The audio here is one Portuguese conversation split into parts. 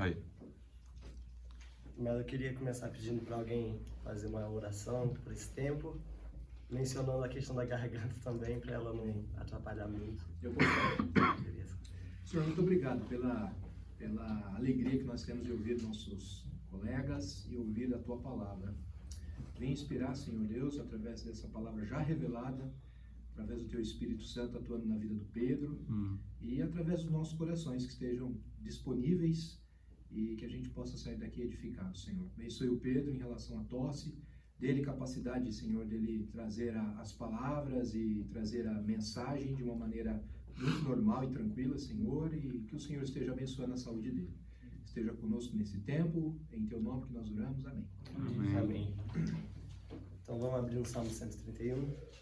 Aí. Mas eu queria começar pedindo para alguém fazer uma oração por esse tempo, mencionando a questão da garganta também, para ela não atrapalhar muito. Eu vou. Beleza. Senhor, muito obrigado pela alegria que nós temos de ouvir nossos colegas e ouvir a Tua palavra. Vem inspirar, Senhor Deus, através dessa palavra já revelada, através do Teu Espírito Santo atuando na vida do Pedro e através dos nossos corações que estejam disponíveis e que a gente possa sair daqui edificado, Senhor. Abençoe o Pedro em relação à tosse, dele capacidade, Senhor, dele trazer as palavras e trazer a mensagem de uma maneira muito normal e tranquila, Senhor, e que o Senhor esteja abençoando a saúde dele. Esteja conosco nesse tempo, em Teu nome que nós oramos. Amém. Amém. Amém. Então vamos abrir o Salmo 131.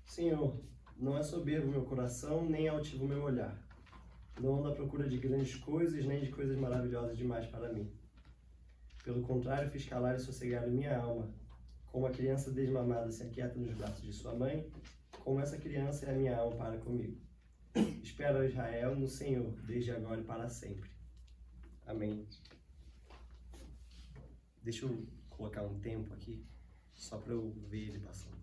Senhor, não é soberbo meu coração, nem altivo meu olhar. Não ando à procura de grandes coisas, nem de coisas maravilhosas demais para mim. Pelo contrário, fiz calar e sossegar a minha alma. Como a criança desmamada se aquieta nos braços de sua mãe, como essa criança é a minha alma para comigo. Espero, Israel, no Senhor, desde agora e para sempre. Amém. Deixa eu colocar um tempo aqui, só para eu ver ele passando.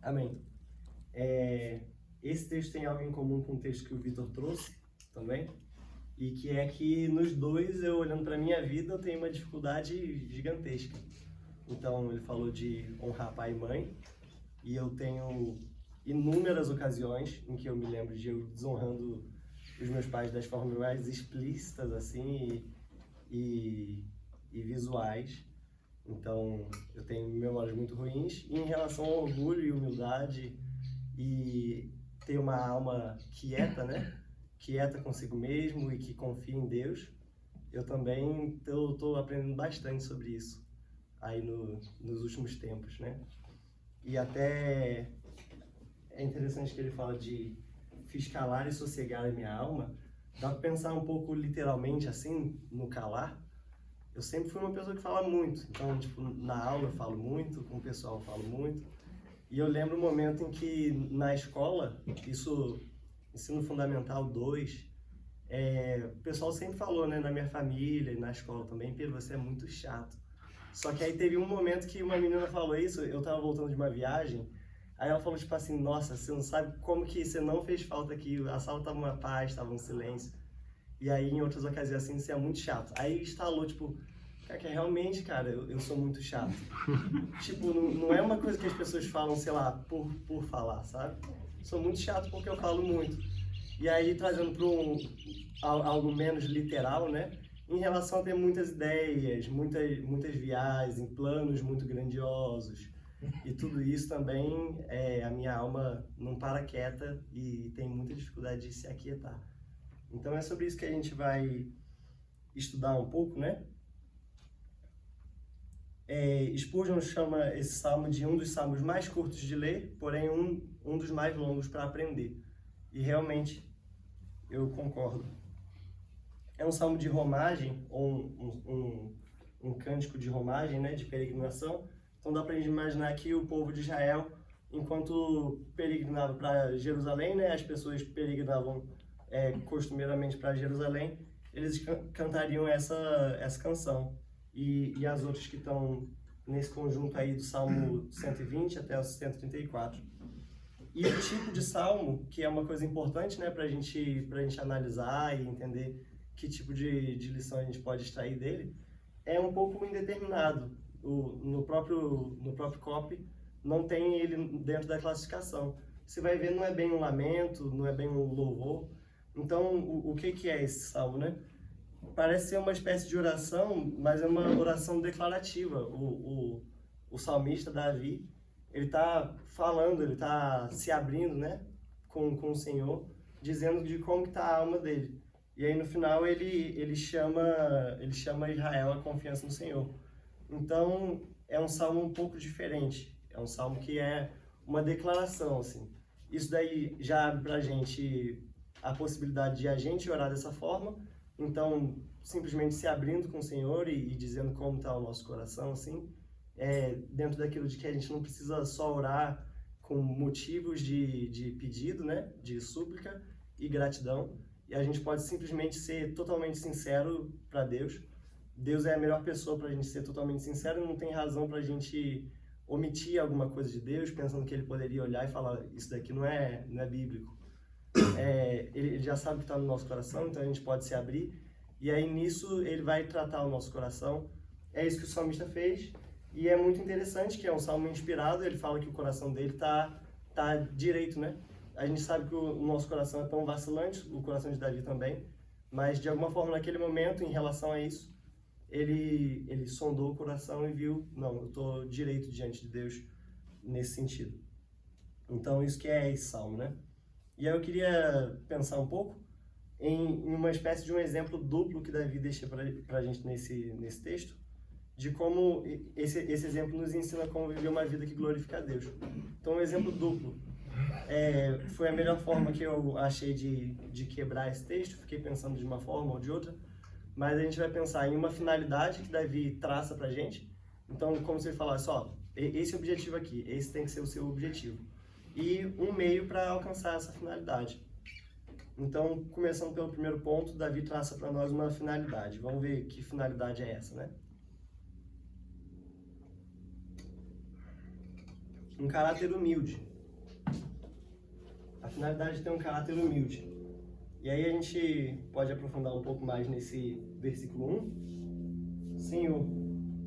Amém. Esse texto tem algo em comum com o texto que o Vitor trouxe também, e que é que nos dois, eu olhando para minha vida, eu tenho uma dificuldade gigantesca. Então, ele falou de honrar pai e mãe, e eu tenho inúmeras ocasiões em que eu me lembro de eu desonrando os meus pais das formas mais explícitas, assim, e visuais. Então, eu tenho memórias muito ruins. E em relação ao orgulho e humildade e ter uma alma quieta, né? Quieta consigo mesmo e que confia em Deus, eu também estou aprendendo bastante sobre isso aí nos últimos tempos, né? E até é interessante que ele fala de fiz calar e sossegar a minha alma. Dá para pensar um pouco literalmente assim, no calar. Eu sempre fui uma pessoa que fala muito, então, tipo, na aula eu falo muito, com o pessoal eu falo muito. E eu lembro um momento em que, na escola, isso, ensino fundamental 2, o pessoal sempre falou, né, na minha família e na escola também, Pedro, você é muito chato. Só que aí teve um momento que uma menina falou isso, eu tava voltando de uma viagem, aí ela falou, tipo assim, nossa, você não sabe como que você não fez falta aqui, a sala tava uma paz, tava um silêncio. E aí, em outras ocasiões, assim, você é muito chato. Aí instalou, tipo, cara, que realmente, cara, eu sou muito chato. Tipo, não é uma coisa que as pessoas falam, sei lá, por falar, sabe? Sou muito chato porque eu falo muito. E aí, trazendo para algo menos literal, né? Em relação a ter muitas ideias, muitas viagens, planos muito grandiosos. E tudo isso também, a minha alma não para quieta e tem muita dificuldade de se aquietar. Então é sobre isso que a gente vai estudar um pouco, né? Spurgeon chama esse salmo de um dos salmos mais curtos de ler, porém um dos mais longos para aprender. E realmente eu concordo. É um salmo de romagem, ou um cântico de romagem, né, de peregrinação. Então dá para a gente imaginar que o povo de Israel, enquanto peregrinava para Jerusalém, né, as pessoas peregrinavam costumeiramente para Jerusalém, eles cantariam essa canção e as outras que estão nesse conjunto aí do Salmo 120 até o 134. E o tipo de salmo, que é uma coisa importante, né, pra gente analisar e entender que tipo de lição a gente pode extrair dele, é um pouco indeterminado. No próprio copy não tem ele dentro da classificação. Você vai ver, não é bem um lamento, não é bem um louvor. Então, o que é esse salmo, né? Parece ser uma espécie de oração, mas é uma oração declarativa. O salmista, Davi, ele está falando, ele está se abrindo, né, com o Senhor, dizendo de como está a alma dele. E aí, no final, ele chama Israel a confiança no Senhor. Então, é um salmo um pouco diferente. É um salmo que é uma declaração, assim. Isso daí já abre pra gente a possibilidade de a gente orar dessa forma. Então, simplesmente se abrindo com o Senhor e dizendo como está o nosso coração, assim, dentro daquilo de que a gente não precisa só orar com motivos de pedido, né, de súplica e gratidão, e a gente pode simplesmente ser totalmente sincero para Deus. Deus é a melhor pessoa para a gente ser totalmente sincero, e não tem razão para a gente omitir alguma coisa de Deus, pensando que Ele poderia olhar e falar, isso daqui não é bíblico. Ele já sabe o que está no nosso coração, então a gente pode se abrir, e aí nisso Ele vai tratar o nosso coração. É isso que o salmista fez, e é muito interessante que é um salmo inspirado. Ele fala que o coração dele tá direito, né? A gente sabe que o nosso coração é tão vacilante, o coração de Davi também, mas de alguma forma naquele momento, em relação a isso, ele sondou o coração e viu, não, eu estou direito diante de Deus nesse sentido. Então isso que é esse salmo, né? E aí eu queria pensar um pouco em uma espécie de um exemplo duplo que Davi deixa para a gente nesse texto, de como esse exemplo nos ensina como viver uma vida que glorifica a Deus. Então, um exemplo duplo foi a melhor forma que eu achei de quebrar esse texto. Fiquei pensando de uma forma ou de outra, mas a gente vai pensar em uma finalidade que Davi traça pra gente. Então, como se ele falasse, ó, esse objetivo aqui, esse tem que ser o seu objetivo. E um meio para alcançar essa finalidade. Então, começando pelo primeiro ponto, Davi traça para nós uma finalidade. Vamos ver que finalidade é essa, né? Um caráter humilde. A finalidade de ter um caráter humilde. E aí a gente pode aprofundar um pouco mais nesse versículo 1. Senhor,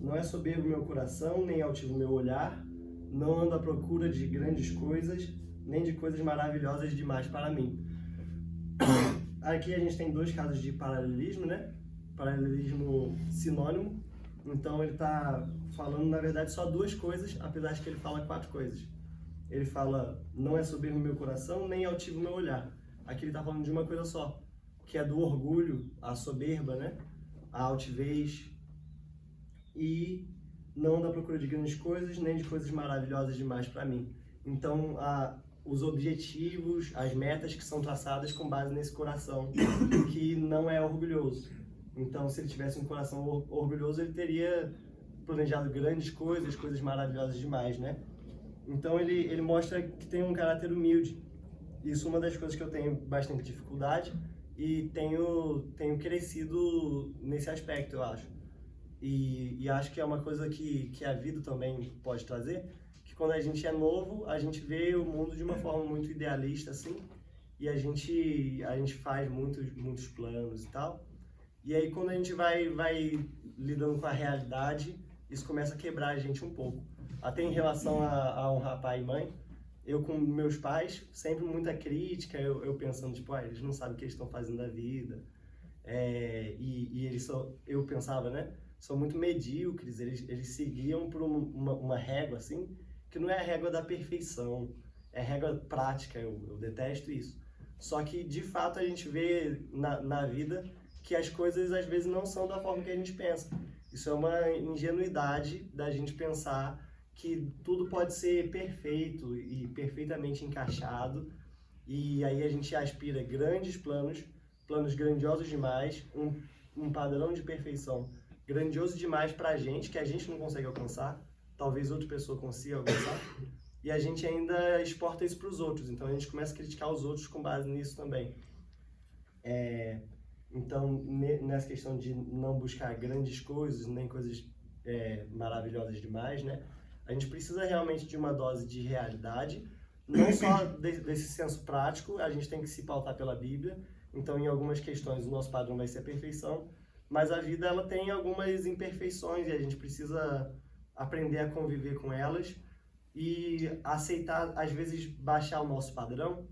não é soberbo meu coração, nem altivo meu olhar, não ando à procura de grandes coisas, nem de coisas maravilhosas demais para mim. Aqui a gente tem dois casos de paralelismo, né? Paralelismo sinônimo. Então ele está falando, na verdade, só duas coisas, apesar de que ele fala quatro coisas. Ele fala, não é soberbo meu coração, nem altivo meu olhar. Aqui ele está falando de uma coisa só, que é do orgulho, a soberba, né? A altivez. E não da procura de grandes coisas, nem de coisas maravilhosas demais para mim. Então, os objetivos, as metas que são traçadas com base nesse coração, que não é orgulhoso. Então, se ele tivesse um coração orgulhoso, ele teria planejado grandes coisas, coisas maravilhosas demais, né? Então, ele mostra que tem um caráter humilde. Isso é uma das coisas que eu tenho bastante dificuldade e tenho crescido nesse aspecto, eu acho. E acho que é uma coisa que a vida também pode trazer, que quando a gente é novo, a gente vê o mundo de uma forma muito idealista, assim, e a gente faz muitos planos e tal. E aí, quando a gente vai lidando com a realidade, isso começa a quebrar a gente um pouco. Até em relação a honrar pai e mãe, eu com meus pais, sempre muita crítica, eu pensando, tipo, eles não sabem o que eles estão fazendo da vida. E eles eu pensava, né, são muito medíocres, eles seguiam por uma régua, assim, que não é a régua da perfeição, é a régua prática, eu detesto isso. Só que, de fato, a gente vê na vida que as coisas às vezes não são da forma que a gente pensa. Isso é uma ingenuidade da gente pensar que tudo pode ser perfeito e perfeitamente encaixado, e aí a gente aspira grandes planos grandiosos demais, um padrão de perfeição grandioso demais pra gente, que a gente não consegue alcançar, talvez outra pessoa consiga alcançar, e a gente ainda exporta isso para os outros, então a gente começa a criticar os outros com base nisso também. Então, nessa questão de não buscar grandes coisas, nem coisas maravilhosas demais, né? A gente precisa realmente de uma dose de realidade, não só desse senso prático, a gente tem que se pautar pela Bíblia, então em algumas questões o nosso padrão vai ser a perfeição, mas a vida ela tem algumas imperfeições e a gente precisa aprender a conviver com elas e aceitar, às vezes, baixar o nosso padrão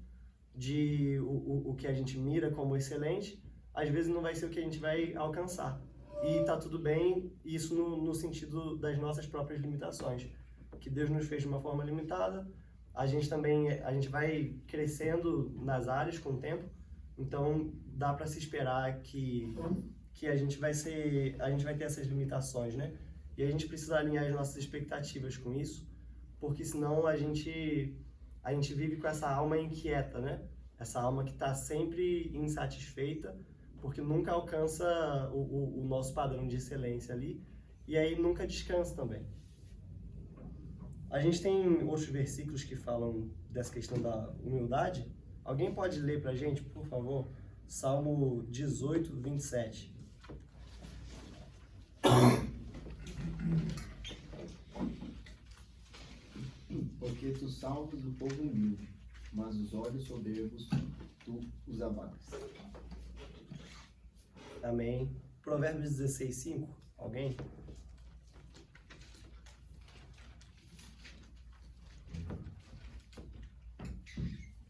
de o que a gente mira como excelente, às vezes não vai ser o que a gente vai alcançar. E tá tudo bem, isso no sentido das nossas próprias limitações, que Deus nos fez de uma forma limitada, a gente vai crescendo nas áreas com o tempo, então dá para se esperar que a gente vai ter essas limitações, né? E a gente precisa alinhar as nossas expectativas com isso, porque senão a gente vive com essa alma inquieta, né? Essa alma que está sempre insatisfeita, porque nunca alcança o nosso padrão de excelência ali, e aí nunca descansa também. A gente tem outros versículos que falam dessa questão da humildade. Alguém pode ler pra gente, por favor? Salmo 18, 27. Porque tu salvas o povo humilde, mas os olhos soberbos tu os abates. Amém. Provérbios 16, 5. Alguém?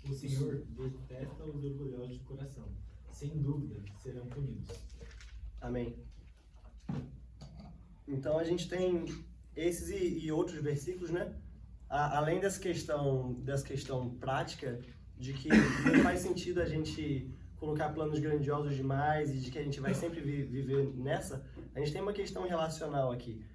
O Senhor detesta os orgulhosos de coração. Sem dúvida, serão punidos. Amém. Então a gente tem esses e outros versículos, né? Além dessa questão prática, de que não faz sentido a gente colocar planos grandiosos demais e de que a gente vai sempre viver nessa, a gente tem uma questão relacional aqui.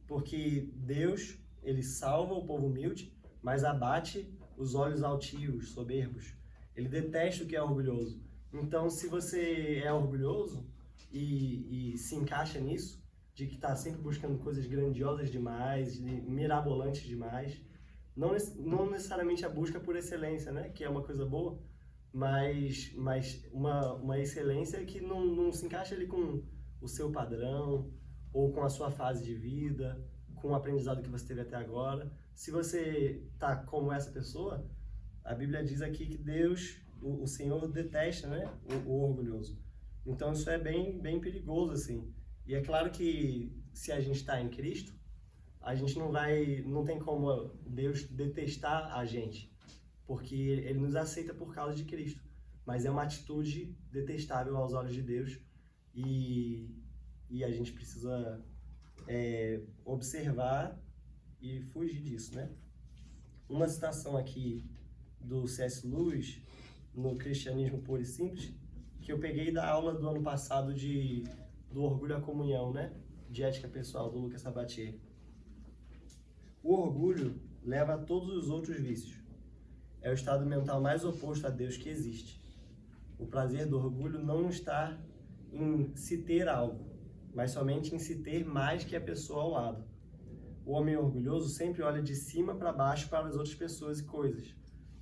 Porque Deus, ele salva o povo humilde, mas abate os olhos altivos, soberbos. Ele detesta o que é orgulhoso. Então, se você é orgulhoso e se encaixa nisso, de que está sempre buscando coisas grandiosas demais, mirabolantes demais, não necessariamente a busca por excelência, né? Que é uma coisa boa, mas uma excelência que não se encaixa ali com o seu padrão, ou com a sua fase de vida, com o aprendizado que você teve até agora. Se você está como essa pessoa, a Bíblia diz aqui que Deus, o Senhor detesta, né? O orgulhoso. Então isso é bem perigoso, assim. E é claro que se a gente está em Cristo, a gente não tem como Deus detestar a gente, porque Ele nos aceita por causa de Cristo. Mas é uma atitude detestável aos olhos de Deus e a gente precisa observar e fugir disso, né? Uma citação aqui do C.S. Lewis, no Cristianismo Puro e Simples, que eu peguei da aula do ano passado do Orgulho à Comunhão, né? De ética pessoal, do Lucas Sabatier. O orgulho leva a todos os outros vícios. É o estado mental mais oposto a Deus que existe. O prazer do orgulho não está em se ter algo, mas somente em se ter mais que a pessoa ao lado. O homem orgulhoso sempre olha de cima para baixo para as outras pessoas e coisas.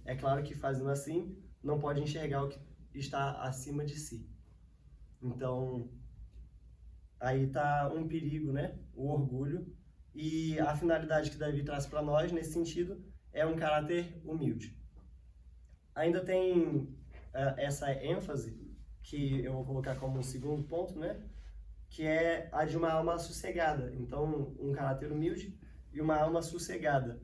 É claro que fazendo assim, não pode enxergar o que está acima de si. Então, aí está um perigo, né? O orgulho. E a finalidade que Davi traz para nós, nesse sentido, é um caráter humilde. Ainda tem essa ênfase, que eu vou colocar como um segundo ponto, né? Que é a de uma alma sossegada. Então, um caráter humilde e uma alma sossegada.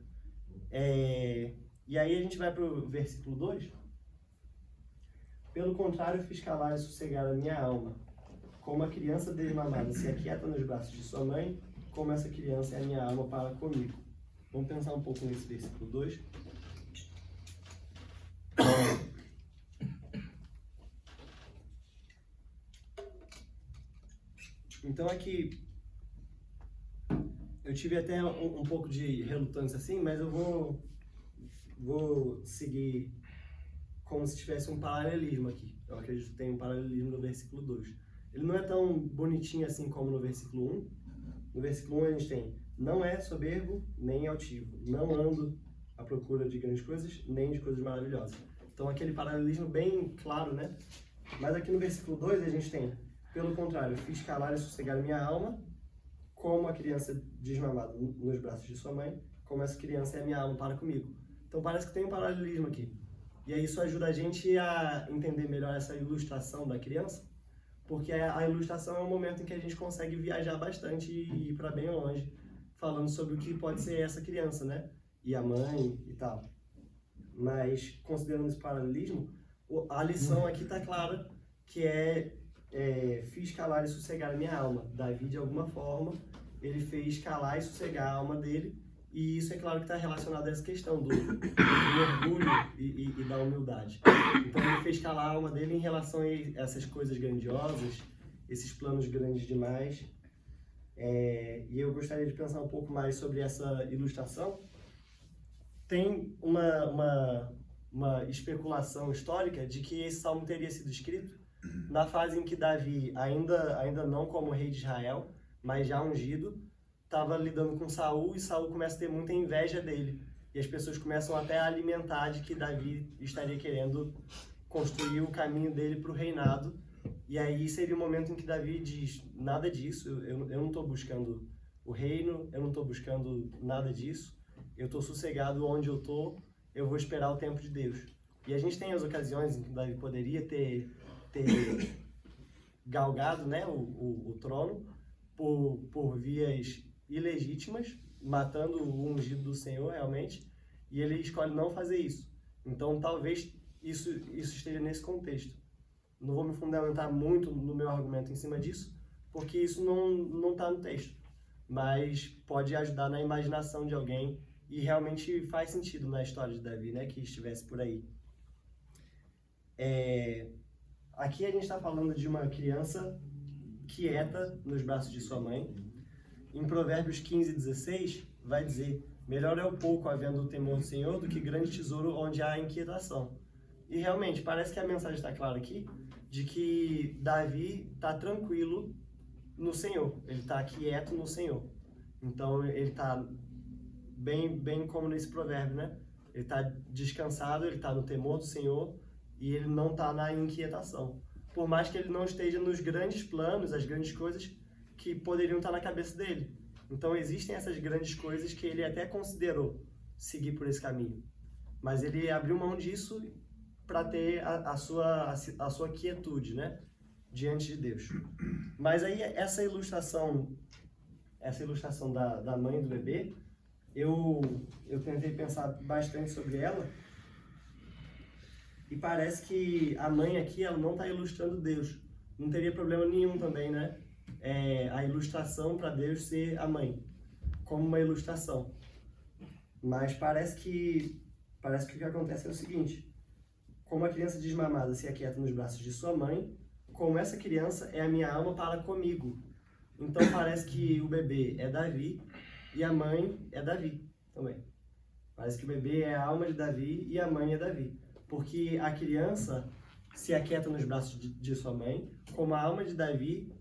E aí a gente vai para o versículo 2. Pelo contrário, fiz calar e sossegar a minha alma. Como a criança desmamada se aquieta nos braços de sua mãe, como essa criança é a minha alma para comigo. Vamos pensar um pouco nesse versículo 2. Então aqui eu tive até um pouco de relutância assim, mas eu vou seguir como se tivesse um paralelismo aqui. Eu acredito que tem um paralelismo no versículo 2. Ele não é tão bonitinho assim como no versículo 1. No versículo 1 a gente tem: não é soberbo nem altivo, não ando à procura de grandes coisas, nem de coisas maravilhosas. Então aquele paralelismo bem claro, né? Mas aqui no versículo 2 a gente tem: pelo contrário, fiz calar e sossegar minha alma, como a criança desmamada nos braços de sua mãe, como essa criança é a minha alma para comigo. Então parece que tem um paralelismo aqui. E aí isso ajuda a gente a entender melhor essa ilustração da criança, porque a ilustração é um momento em que a gente consegue viajar bastante e ir para bem longe, falando sobre o que pode ser essa criança, né? E a mãe e tal. Mas, considerando esse paralelismo, a lição aqui está clara, que fiz calar e sossegar a minha alma. Davi, de alguma forma, ele fez calar e sossegar a alma dele, e isso é claro que está relacionado a essa questão do orgulho e da humildade. Então ele fez calar a alma dele em relação a essas coisas grandiosas, esses planos grandes demais. E eu gostaria de pensar um pouco mais sobre essa ilustração. Tem uma especulação histórica de que esse salmo teria sido escrito na fase em que Davi, ainda não como rei de Israel, mas já ungido, estava lidando com Saul, e Saul começa a ter muita inveja dele. E as pessoas começam até a alimentar de que Davi estaria querendo construir o caminho dele para o reinado. E aí seria o momento em que Davi diz: nada disso, eu não estou buscando o reino, eu não estou buscando nada disso, eu estou sossegado onde eu estou, eu vou esperar o tempo de Deus. E a gente tem as ocasiões em que Davi poderia ter galgado, né, o trono por vias ilegítimas, matando o ungido do Senhor realmente, e ele escolhe não fazer isso. Então talvez isso esteja nesse contexto. Não vou me fundamentar muito no meu argumento em cima disso, porque isso não está no texto, mas pode ajudar na imaginação de alguém, e realmente faz sentido na história de Davi, né, que estivesse por aí. Aqui a gente está falando de uma criança quieta nos braços de sua mãe. Em Provérbios 15:16 vai dizer: melhor é o pouco havendo o temor do Senhor do que grande tesouro onde há inquietação. E realmente parece que a mensagem está clara aqui, de que Davi está tranquilo no Senhor, ele está quieto no Senhor. Então ele está bem como nesse provérbio, né? Ele está descansado, ele está no temor do Senhor, e ele não está na inquietação. Por mais que ele não esteja nos grandes planos, as grandes coisas que poderiam estar na cabeça dele. Então existem essas grandes coisas que ele até considerou seguir por esse caminho. Mas ele abriu mão disso para ter a sua quietude, né, diante de Deus. Mas aí essa ilustração da mãe e do bebê, eu tentei pensar bastante sobre ela, e parece que a mãe aqui, ela não está ilustrando Deus. Não teria problema nenhum também, né, a ilustração para Deus ser a mãe, como uma ilustração. Mas parece que o que acontece é o seguinte: como a criança desmamada se aquieta nos braços de sua mãe, como essa criança é a minha alma para comigo. Então parece que o bebê é Davi e a mãe é Davi também. Parece que o bebê é a alma de Davi e a mãe é Davi. Porque a criança se aquieta nos braços de sua mãe, como a alma de Davi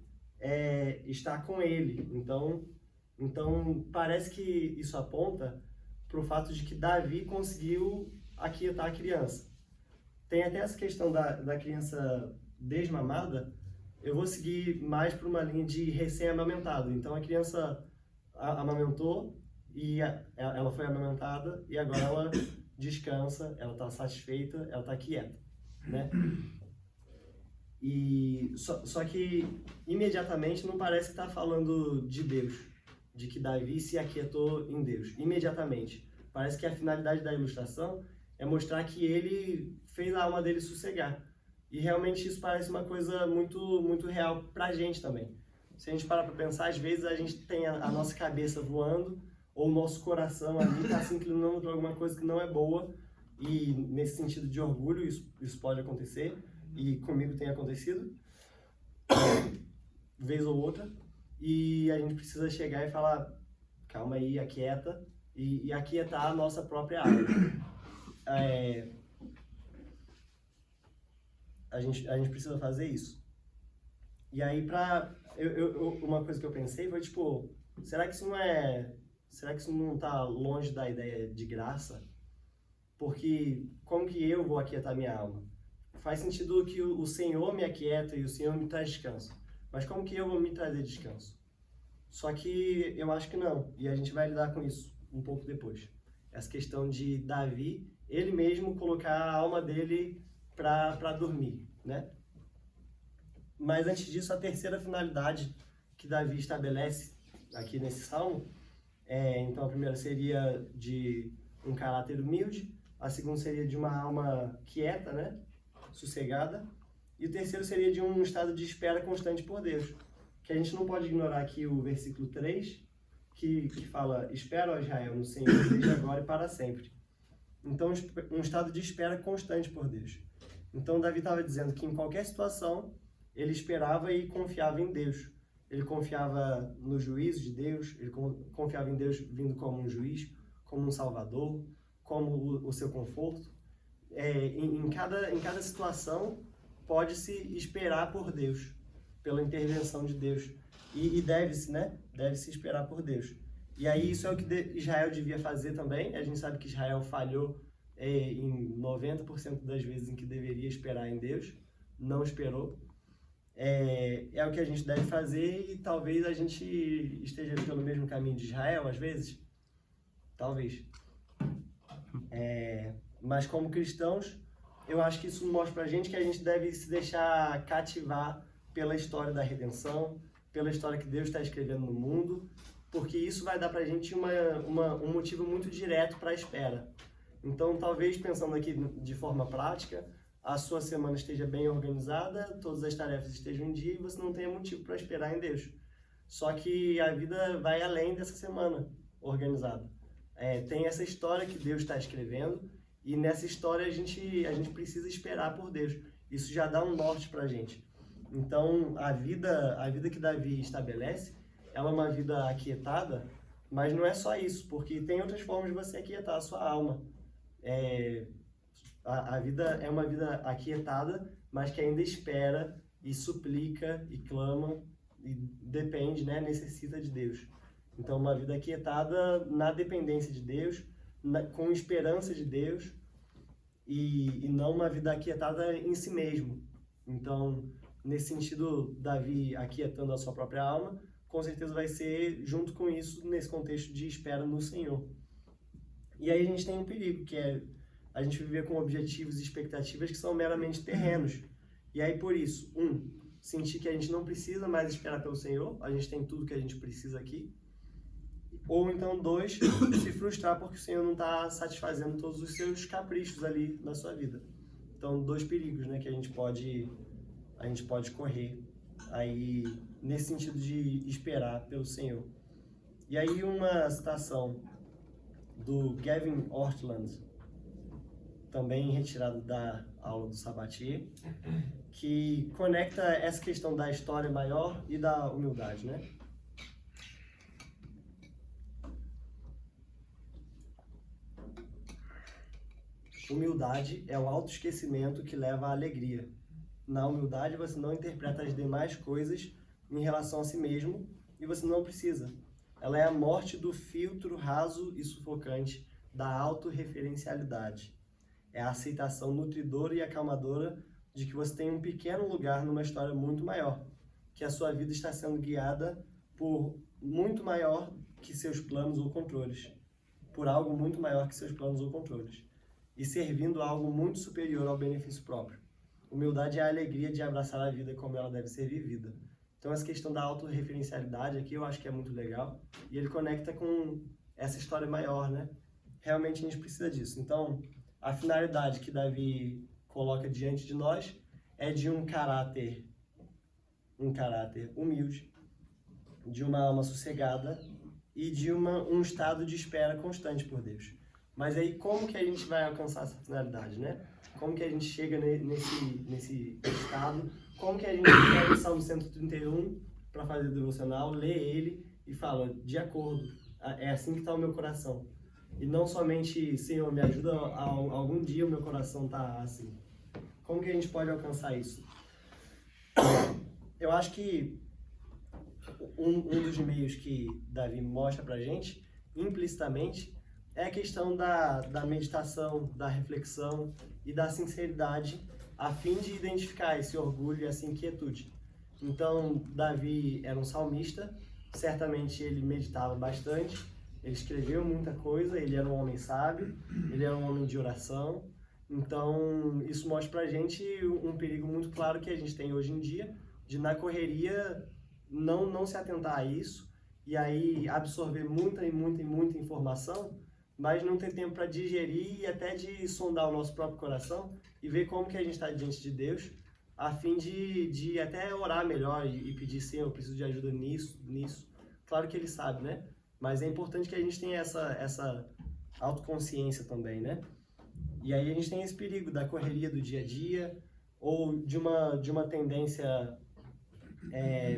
está com ele. Então parece que isso aponta para o fato de que Davi conseguiu aquietar a criança. Tem até essa questão da criança desmamada. Eu vou seguir mais para uma linha de recém-amamentado. Então a criança amamentou e ela foi amamentada, e agora ela descansa, ela está satisfeita, ela está quieta, né? E só que imediatamente não parece que está falando de Deus, de que Davi se aquietou em Deus. Imediatamente parece que a finalidade da ilustração é mostrar que ele fez a alma dele sossegar. E realmente isso parece uma coisa muito, muito real pra gente também. Se a gente parar para pensar, às vezes a gente tem a nossa cabeça voando, ou o nosso coração ali está se inclinando para alguma coisa que não é boa, e nesse sentido de orgulho isso pode acontecer, e comigo tem acontecido, vez ou outra, e a gente precisa chegar e falar: calma aí, aquieta, e aquietar a nossa própria alma. A gente precisa fazer isso. E aí, uma coisa que eu pensei foi, tipo, será que isso não está longe da ideia de graça? Porque como que eu vou aquietar minha alma? Faz sentido que o Senhor me aquieta e o Senhor me traz descanso. Mas como que eu vou me trazer descanso? Só que eu acho que não. E a gente vai lidar com isso um pouco depois. Essa questão de Davi, ele mesmo colocar a alma dele para dormir, né? Mas antes disso, a terceira finalidade que Davi estabelece aqui nesse salmo, então a primeira seria de um caráter humilde, a segunda seria de uma alma quieta, né, sossegada, e o terceiro seria de um estado de espera constante por Deus, que a gente não pode ignorar aqui o versículo 3, que fala: espera, ó Israel, no Senhor, desde agora e para sempre. Então, um estado de espera constante por Deus. Então Davi estava dizendo que em qualquer situação ele esperava e confiava em Deus. ele confiava no juízo de Deus, ele confiava em Deus vindo como um juiz, como um salvador, como o seu conforto. Em cada situação, pode-se esperar por Deus, pela intervenção de Deus. E deve-se, né? Deve-se esperar por Deus. E aí isso é o que Israel devia fazer também. A gente sabe que Israel falhou em 90% das vezes em que deveria esperar em Deus, não esperou. É o que a gente deve fazer, e talvez a gente esteja pelo mesmo caminho de Israel, às vezes. Talvez. Mas como cristãos, eu acho que isso mostra pra gente que a gente deve se deixar cativar pela história da redenção, pela história que Deus está escrevendo no mundo, porque isso vai dar pra gente um motivo muito direto para a espera. Então, talvez, pensando aqui de forma prática, a sua semana esteja bem organizada, todas as tarefas estejam em dia e você não tenha motivo para esperar em Deus. Só que a vida vai além dessa semana organizada. Tem essa história que Deus está escrevendo, e nessa história a gente precisa esperar por Deus. Isso já dá um norte para a gente. Então, a vida que Davi estabelece, ela é uma vida aquietada, mas não é só isso, porque tem outras formas de você aquietar a sua alma. A vida é uma vida aquietada, mas que ainda espera e suplica e clama e depende, né, necessita de Deus. Então, uma vida aquietada na dependência de Deus, com esperança de Deus, e não uma vida aquietada em si mesmo. Então, nesse sentido, Davi aquietando a sua própria alma, com certeza vai ser junto com isso, nesse contexto de espera no Senhor. E aí a gente tem um perigo, que é a gente viver com objetivos e expectativas que são meramente terrenos. E aí, por isso, sentir que a gente não precisa mais esperar pelo Senhor, a gente tem tudo que a gente precisa aqui. Ou então, 2, se frustrar porque o Senhor não está satisfazendo todos os seus caprichos ali na sua vida. Então, 2 perigos, né, que a gente pode correr aí nesse sentido de esperar pelo Senhor. E aí uma citação do Gavin Ortland, também retirado da aula do Sabatier, que conecta essa questão da história maior e da humildade, né? Humildade é o autoesquecimento que leva à alegria. Na humildade, você não interpreta as demais coisas em relação a si mesmo, e você não precisa. Ela é a morte do filtro raso e sufocante da autorreferencialidade. É a aceitação nutridora e acalmadora de que você tem um pequeno lugar numa história muito maior, que a sua vida está sendo guiada por muito maior que seus planos ou controles, por algo muito maior que seus planos ou controles, e servindo a algo muito superior ao benefício próprio. Humildade é a alegria de abraçar a vida como ela deve ser vivida. Então, essa questão da autorreferencialidade aqui eu acho que é muito legal, e ele conecta com essa história maior, né? Realmente a gente precisa disso. Então, a finalidade que Davi coloca diante de nós é de um caráter humilde, de uma alma sossegada e de um estado de espera constante por Deus. Mas aí, como que a gente vai alcançar essa finalidade, né? Como que a gente chega nesse estado? Como que a gente pega o Salmo 131 para fazer o devocional, lê ele e fala, de acordo, é assim que está o meu coração. E não somente, Senhor, me ajuda a algum dia o meu coração tá assim. Como que a gente pode alcançar isso? Eu acho que um dos meios que Davi mostra pra gente, implicitamente, é a questão da meditação, da reflexão e da sinceridade, a fim de identificar esse orgulho e essa inquietude. Então, Davi era um salmista, certamente ele meditava bastante, ele escreveu muita coisa, ele era um homem sábio, ele era um homem de oração. Então, isso mostra pra gente um perigo muito claro que a gente tem hoje em dia, de na correria não se atentar a isso, e aí absorver muita informação, mas não ter tempo para digerir e até de sondar o nosso próprio coração e ver como que a gente está diante de Deus, a fim de até orar melhor e pedir, Senhor, eu preciso de ajuda nisso. Claro que Ele sabe, né? Mas é importante que a gente tenha essa autoconsciência também, né? E aí a gente tem esse perigo da correria do dia a dia, ou de uma tendência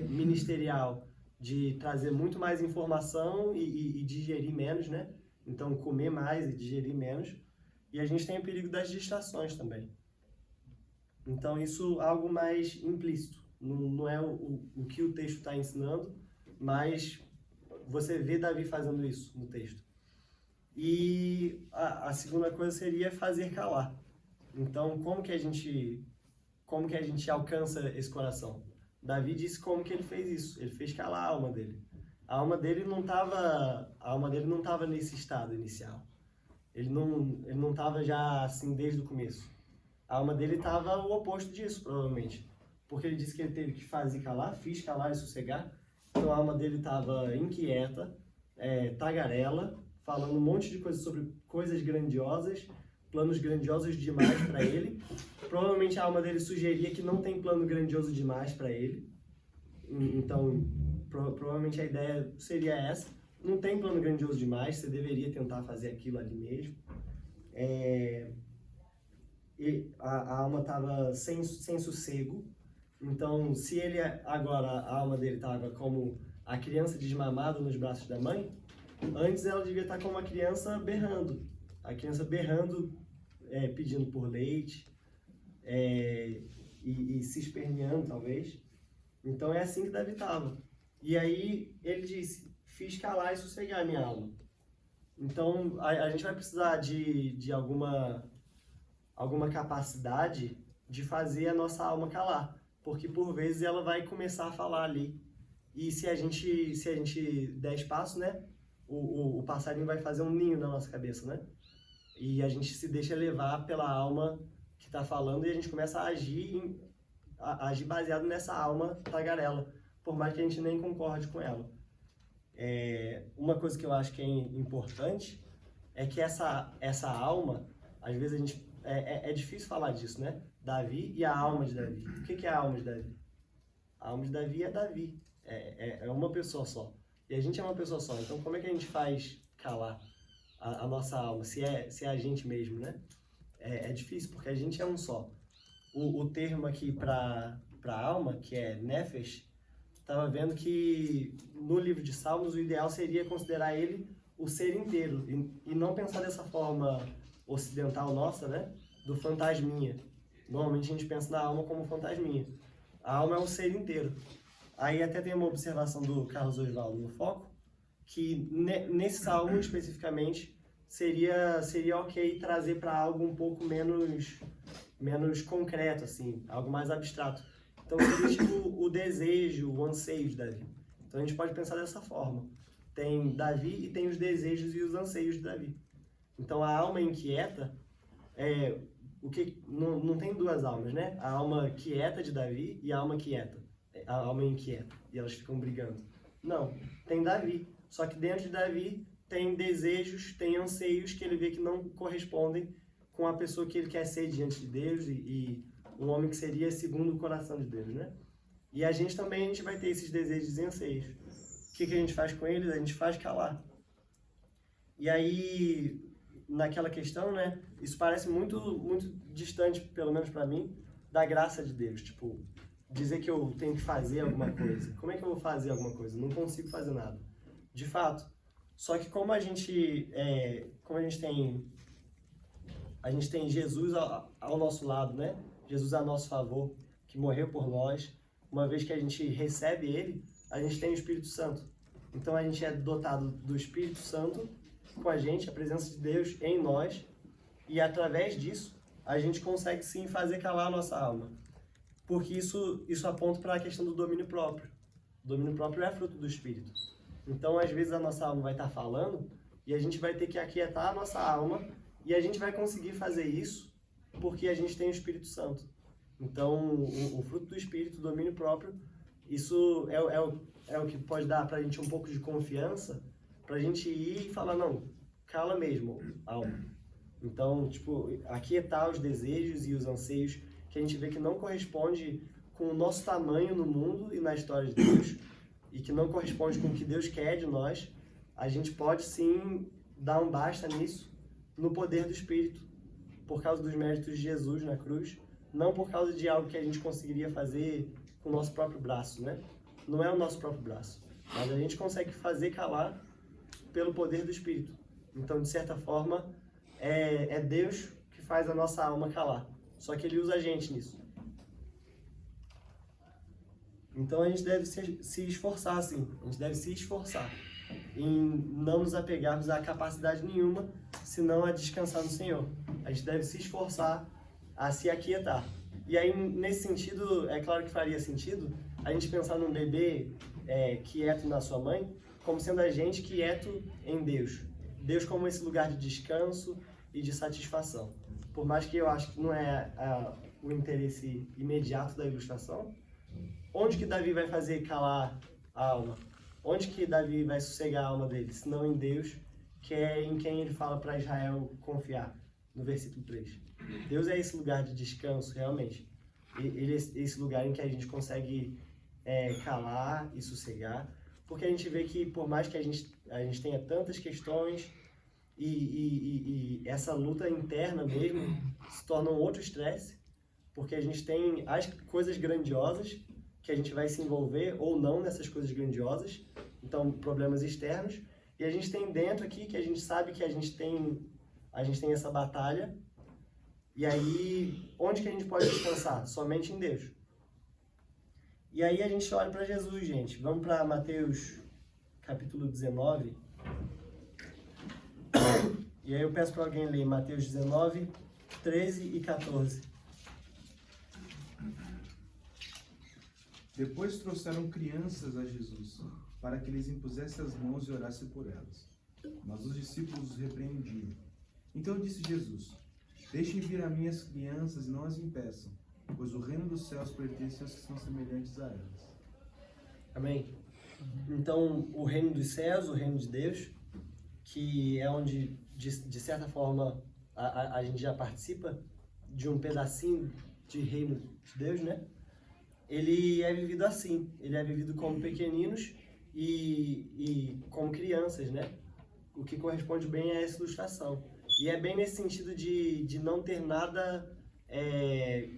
ministerial de trazer muito mais informação e digerir menos, né? Então, comer mais e digerir menos. E a gente tem o perigo das distrações também. Então, isso é algo mais implícito. Não é o que o texto está ensinando, mas você vê Davi fazendo isso no texto. E a segunda coisa seria fazer calar. Então, como que a gente alcança esse coração? Davi disse como que ele fez isso. Ele fez calar a alma dele. A alma dele não estava nesse estado inicial. Ele não estava já assim desde o começo. A alma dele estava o oposto disso, provavelmente. Porque ele disse que ele teve que fazer calar, fiz calar e sossegar. Então a alma dele estava inquieta, tagarela, falando um monte de coisas sobre coisas grandiosas, planos grandiosos demais para ele. Provavelmente a alma dele sugeria que não tem plano grandioso demais para ele. Então, provavelmente a ideia seria essa. Não tem plano grandioso demais, você deveria tentar fazer aquilo ali mesmo. E a alma estava sem sossego. Então, se ele agora, a alma dele estava como a criança desmamada nos braços da mãe, antes ela devia estar como uma criança berrando. A criança berrando, pedindo por leite, e se esperneando, talvez. Então, é assim que Davi estava. E aí, ele disse, fiz calar e sossegar a minha alma. Então, a gente vai precisar de alguma capacidade de fazer a nossa alma calar. Porque, por vezes, ela vai começar a falar ali. E se a gente der espaço, né? O passarinho vai fazer um ninho na nossa cabeça, né? E a gente se deixa levar pela alma que está falando e a gente começa a agir baseado nessa alma tagarela, por mais que a gente nem concorde com ela. Uma coisa que eu acho que é importante é que essa alma, às vezes a gente é difícil falar disso, né? Davi e a alma de Davi. O que é a alma de Davi? A alma de Davi é Davi. É uma pessoa só. E a gente é uma pessoa só. Então, como é que a gente faz calar a nossa alma? Se é a gente mesmo, né? É difícil, porque a gente é um só. O termo aqui para alma, que é nefesh, estava vendo que no livro de Salmos o ideal seria considerar ele o ser inteiro. E não pensar dessa forma ocidental nossa, né? Do fantasminha. Normalmente a gente pensa na alma como fantasminha. A alma é o ser inteiro. Aí até tem uma observação do Carlos Oswaldo no Foco, que nesse salmo especificamente seria ok trazer para algo um pouco menos concreto, assim, algo mais abstrato. Então seria tipo o desejo, o anseio de Davi. Então a gente pode pensar dessa forma. Tem Davi e tem os desejos e os anseios de Davi. Então a alma inquieta não tem duas almas, né? A alma quieta de Davi e a alma quieta. A alma inquieta. E elas ficam brigando. Não, tem Davi. Só que dentro de Davi tem desejos, tem anseios que ele vê que não correspondem com a pessoa que ele quer ser diante de Deus e um homem que seria segundo o coração de Deus, né? E a gente vai ter esses desejos e anseios. O que a gente faz com eles? A gente faz calar. E aí, naquela questão, né? Isso parece muito, muito distante, pelo menos para mim, da graça de Deus. Tipo, dizer que eu tenho que fazer alguma coisa. Como é que eu vou fazer alguma coisa? Não consigo fazer nada. De fato. Só que como a gente tem Jesus ao nosso lado, né? Jesus a nosso favor, que morreu por nós. Uma vez que a gente recebe Ele, a gente tem o Espírito Santo. Então a gente é dotado do Espírito Santo com a gente, a presença de Deus em nós. E através disso, a gente consegue sim fazer calar a nossa alma. Porque isso aponta para a questão do domínio próprio. O domínio próprio é fruto do Espírito. Então, às vezes, a nossa alma vai estar falando e a gente vai ter que aquietar a nossa alma e a gente vai conseguir fazer isso porque a gente tem o Espírito Santo. Então, o fruto do Espírito, o domínio próprio, isso é o que pode dar para a gente um pouco de confiança para a gente ir e falar, não, cala mesmo, alma. Então, tipo, aquietar os desejos e os anseios que a gente vê que não corresponde com o nosso tamanho no mundo e na história de Deus, e que não corresponde com o que Deus quer de nós, a gente pode sim dar um basta nisso, no poder do Espírito, por causa dos méritos de Jesus na cruz, não por causa de algo que a gente conseguiria fazer com o nosso próprio braço, né? Não é o nosso próprio braço, mas a gente consegue fazer calar pelo poder do Espírito. Então, de certa forma, é Deus que faz a nossa alma calar. Só que Ele usa a gente nisso. Então, a gente deve se esforçar, assim. A gente deve se esforçar em não nos apegarmos a capacidade nenhuma, senão a descansar no Senhor. A gente deve se esforçar a se aquietar. E aí, nesse sentido, é claro que faria sentido a gente pensar num bebê quieto na sua mãe, como sendo a gente quieto em Deus. Deus como esse lugar de descanso e de satisfação. Por mais que eu acho que não é o interesse imediato da ilustração, onde que Davi vai fazer calar a alma? Onde que Davi vai sossegar a alma dele? Se não em Deus, que é em quem ele fala para Israel confiar, no versículo 3. Deus é esse lugar de descanso, realmente. Ele é esse lugar em que a gente consegue calar e sossegar, porque a gente vê que por mais que a gente tenha tantas questões e essa luta interna mesmo se torna um outro estresse, porque a gente tem as coisas grandiosas que a gente vai se envolver ou não nessas coisas grandiosas, então problemas externos, e a gente tem dentro aqui que a gente sabe que a gente tem essa batalha, e aí onde que a gente pode descansar? Somente em Deus. E aí a gente olha para Jesus, gente. Vamos para Mateus capítulo 19. E aí eu peço para alguém ler Mateus 19, 13 e 14. Depois trouxeram crianças a Jesus, para que lhes impusesse as mãos e orasse por elas. Mas os discípulos os repreendiam. Então disse Jesus: Deixem vir a mim as crianças e não as impeçam, pois o reino dos céus pertence aos que são semelhantes a elas. Amém? Então, o reino dos céus, o reino de Deus, que é onde, de certa forma, a gente já participa de um pedacinho de reino de Deus, né? Ele é vivido assim, ele é vivido como pequeninos e como crianças, né? O que corresponde bem a essa ilustração. E é bem nesse sentido de não ter nada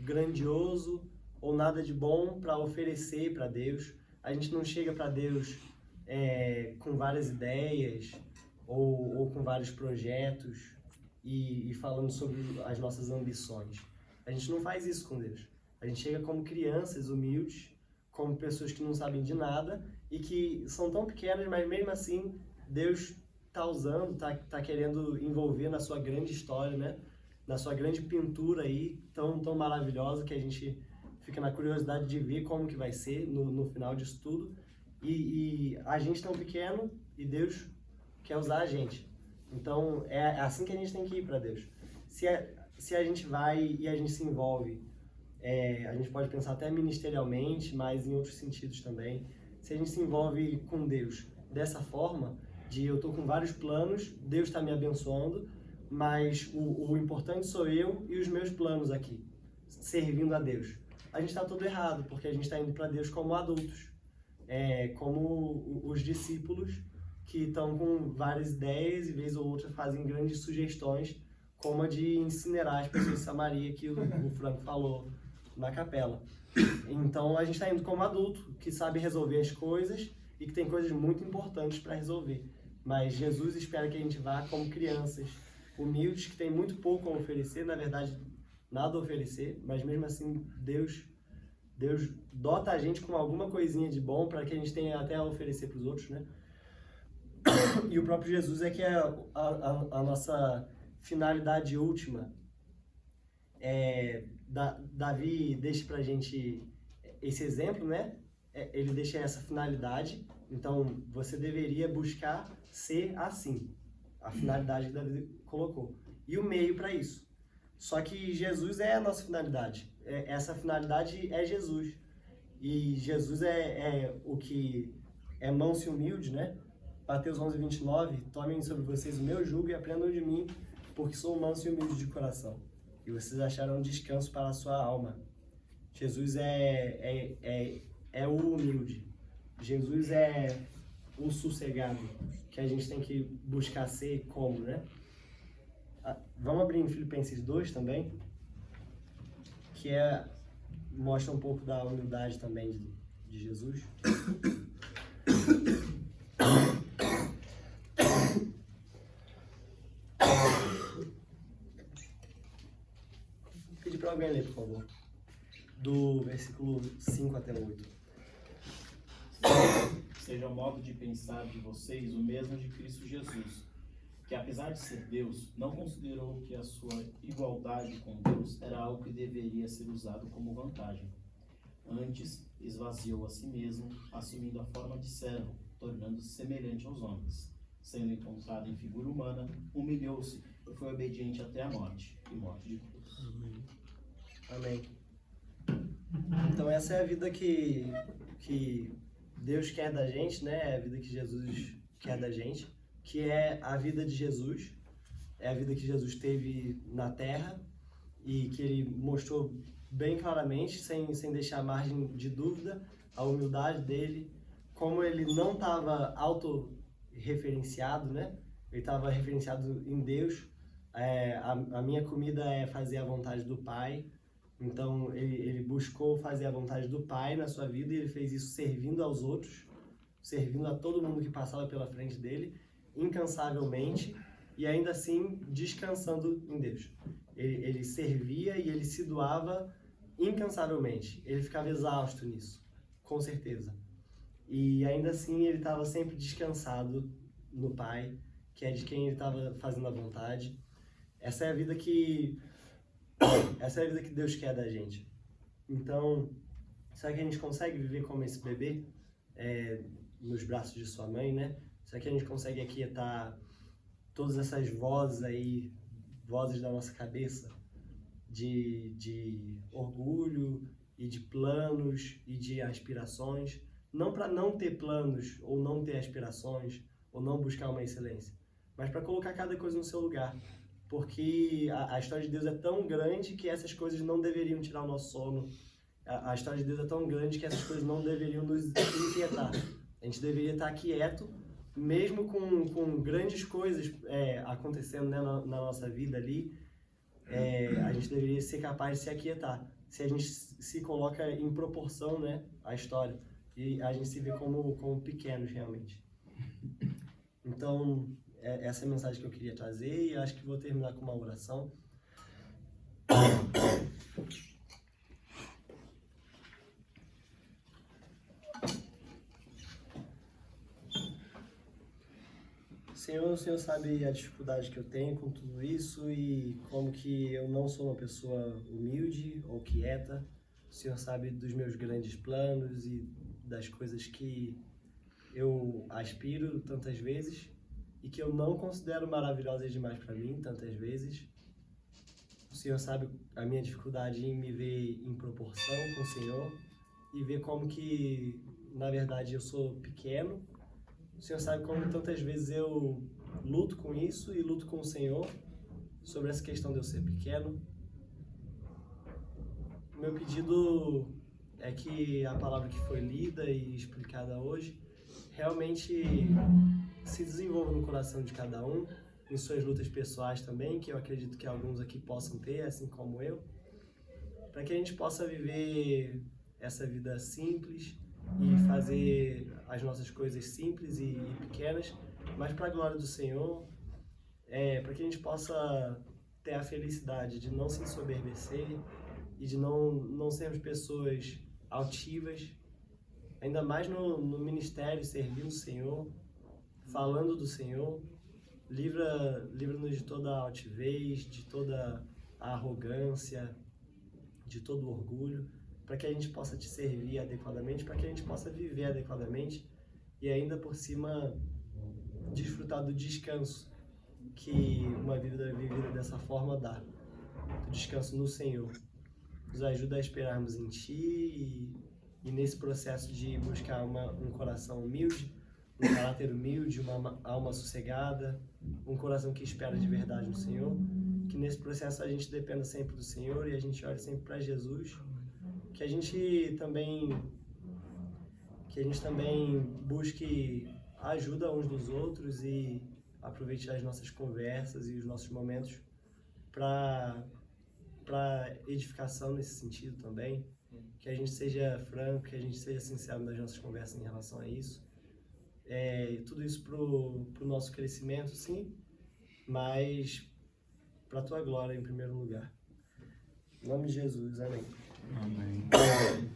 grandioso ou nada de bom para oferecer para Deus. A gente não chega para Deus com várias ideias ou com vários projetos e falando sobre as nossas ambições. A gente não faz isso com Deus. A gente chega como crianças humildes, como pessoas que não sabem de nada e que são tão pequenas, mas mesmo assim Deus está usando, tá querendo envolver na sua grande história, né? Na sua grande pintura aí, tão maravilhosa, que a gente fica na curiosidade de ver como que vai ser no final disso tudo. E a gente tão pequeno e Deus quer usar a gente. Então é assim que a gente tem que ir para Deus. Se a gente vai e a gente se envolve, a gente pode pensar até ministerialmente, mas em outros sentidos também. Se a gente se envolve com Deus dessa forma, de eu estou com vários planos, Deus está me abençoando, mas o importante sou eu e os meus planos aqui, servindo a Deus. A gente está todo errado, porque a gente está indo para Deus como adultos, como os discípulos que estão com várias ideias e vez ou outra fazem grandes sugestões, como a de incinerar as pessoas de Samaria, que o Franco falou na capela. Então a gente está indo como adulto, que sabe resolver as coisas e que tem coisas muito importantes para resolver. Mas Jesus espera que a gente vá como crianças humildes, que tem muito pouco a oferecer, na verdade nada a oferecer, mas mesmo assim Deus dota a gente com alguma coisinha de bom para que a gente tenha até a oferecer para os outros, né? E o próprio Jesus é que é a nossa finalidade última. Davi deixa pra gente esse exemplo, né? Ele deixa essa finalidade, então você deveria buscar ser assim, a finalidade que Davi colocou. E o meio para isso. Só que Jesus é a nossa finalidade, essa finalidade é Jesus. E Jesus é o que é manso e humilde, né? Mateus 11:29, tomem sobre vocês o meu jugo e aprendam de mim, porque sou manso e humilde de coração. E vocês acharão descanso para a sua alma. Jesus é o humilde. Jesus é o sossegado, que a gente tem que buscar ser como, né? Vamos abrir em Filipenses 2 também, que é mostra um pouco da humildade também de Jesus. Vou pedir para alguém ler, por favor. Do versículo 5 até o 8. Seja o modo de pensar de vocês o mesmo de Cristo Jesus, que apesar de ser Deus, não considerou que a sua igualdade com Deus era algo que deveria ser usado como vantagem. Antes, esvaziou a si mesmo, assumindo a forma de servo, tornando-se semelhante aos homens. Sendo encontrado em figura humana, humilhou-se e foi obediente até a morte, e morte de cruz. Amém. Então essa é a vida que Deus quer da gente, né? É a vida que Jesus quer da gente, que é a vida de Jesus, é a vida que Jesus teve na Terra e que ele mostrou bem claramente, sem deixar margem de dúvida, a humildade dele, como ele não estava autorreferenciado, né? Ele estava referenciado em Deus. A minha comida é fazer a vontade do Pai. Então ele buscou fazer a vontade do Pai na sua vida e ele fez isso servindo aos outros, servindo a todo mundo que passava pela frente dele, incansavelmente e ainda assim descansando em Deus. Ele servia e ele se doava incansavelmente. Ele ficava exausto nisso, com certeza. E ainda assim ele estava sempre descansado no Pai, que é de quem ele estava fazendo a vontade. Essa é a vida que Deus quer da gente. Então, será que a gente consegue viver como esse bebê nos braços de sua mãe, né? Será que a gente consegue aquietar todas essas vozes aí, vozes da nossa cabeça, de orgulho e de planos e de aspirações? Não para não ter planos ou não ter aspirações ou não buscar uma excelência, mas para colocar cada coisa no seu lugar. Porque a história de Deus é tão grande que essas coisas não deveriam tirar o nosso sono. A história de Deus é tão grande que essas coisas não deveriam nos inquietar. A gente deveria estar quieto, mesmo com grandes coisas acontecendo, né, na nossa vida ali. A gente deveria ser capaz de se aquietar. Se a gente se coloca em proporção, né, à história. E a gente se vê como pequenos, realmente. Então, essa é a mensagem que eu queria trazer e acho que vou terminar com uma oração. Senhor, o Senhor sabe a dificuldade que eu tenho com tudo isso e como que eu não sou uma pessoa humilde ou quieta. O Senhor sabe dos meus grandes planos e das coisas que eu aspiro tantas vezes e que eu não considero maravilhosas demais para mim tantas vezes. O Senhor sabe a minha dificuldade em me ver em proporção com o Senhor e ver como que, na verdade, eu sou pequeno. O Senhor sabe como tantas vezes eu luto com isso e luto com o Senhor sobre essa questão de eu ser pequeno. O meu pedido é que a palavra que foi lida e explicada hoje realmente se desenvolva no coração de cada um, em suas lutas pessoais também, que eu acredito que alguns aqui possam ter, assim como eu, para que a gente possa viver essa vida simples e fazer as nossas coisas simples e pequenas, mas para a glória do Senhor, para que a gente possa ter a felicidade de não se ensoberbecer e de não sermos pessoas altivas, ainda mais no ministério, servindo o Senhor, falando do Senhor. Livra-nos de toda a altivez, de toda a arrogância, de todo o orgulho, para que a gente possa te servir adequadamente, para que a gente possa viver adequadamente e ainda por cima desfrutar do descanso que uma vida vivida dessa forma dá, do descanso no Senhor. Nos ajuda a esperarmos em Ti e nesse processo de buscar um coração humilde, um caráter humilde, uma alma sossegada, um coração que espera de verdade no Senhor, que nesse processo a gente dependa sempre do Senhor e a gente olhe sempre para Jesus, que a gente também busque ajuda uns dos outros e aproveite as nossas conversas e os nossos momentos para edificação nesse sentido também, que a gente seja franco, que a gente seja sincero nas nossas conversas em relação a isso. Tudo isso pro nosso crescimento, sim, mas para a tua glória em primeiro lugar. Em nome de Jesus, amém. Amém.